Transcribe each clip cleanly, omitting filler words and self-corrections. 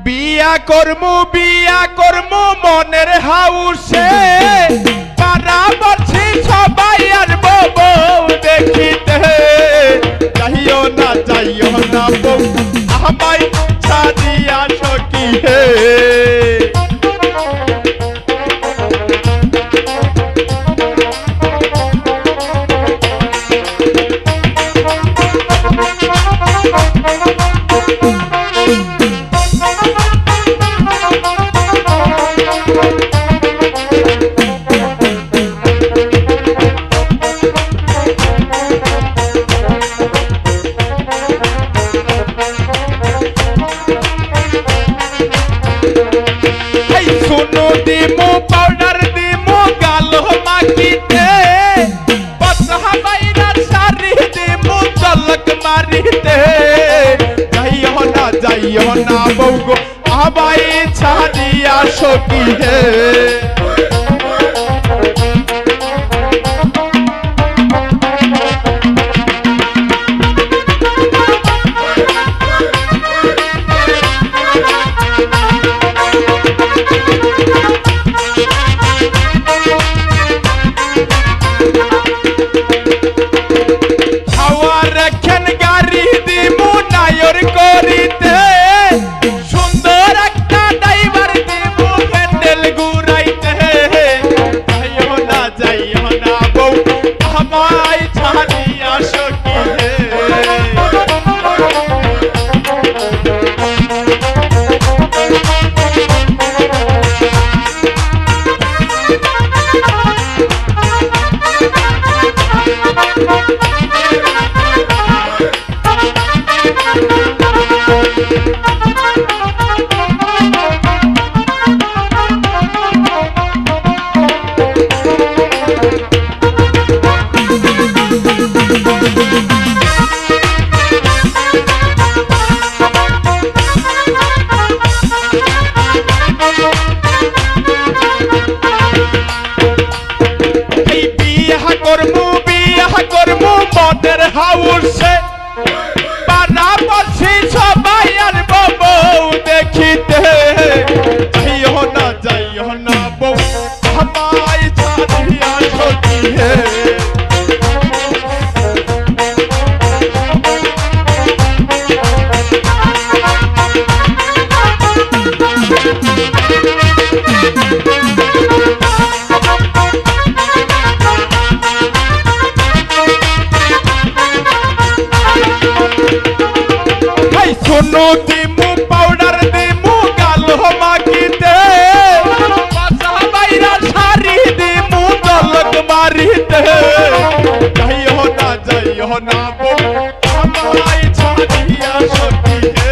বিয়া করমু মনের হাউসে পাড়া বলছি সবাই আর বউ দেখিতে যাইও না বউ আমায় ছাড়িয়া সখী হে দিমু পাউডার দিমু গালো মাখিতে বসা বাইরা শাড়ি দিমু ঝলক মারিতে যাইও না বউ গো আমায় ছাড়িয়া সখী হে করিতে সুন্দর একটা ড্রাইভার দিব হ্যান্ডেল ঘুরাইতে যাইও না বউ আমায় ছাড়িয়া সখী হে করমু মনের হাউসে পাড়া বসি সবাই আর বউ দেখিতে যাইও না বউ আমায় ছাড়িয়া সখী হে সোনো দিমু পাউডার দিমু গালো মাখিতে বসা বাইরা শাড়ি দিমু ঝলক মারিতে যাইও না বউ আমায় ছাড়িয়া সখী হে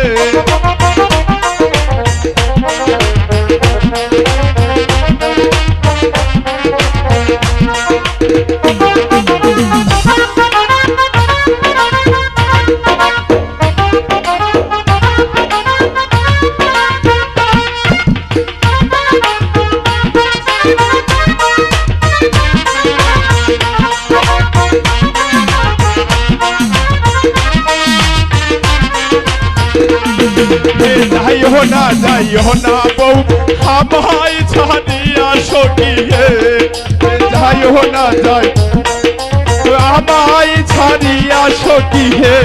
যাইও না বউ আমায় ছাড়িয়া সখী হে যাইও না আমায় ছাড়িয়া সখী হে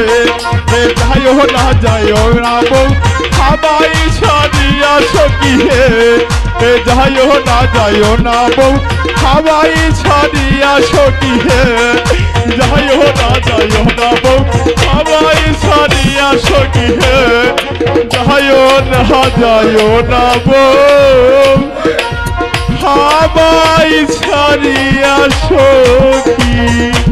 যাইও না বউ আমায় ছাড়িয়া সখী হে যাইও না বউ আমায় ছাড়িয়া সখী হে যাইও না বউ আমায় ছাড়িয়া সখী হে যাইও না বউ আমায় ছাড়িয়া সখী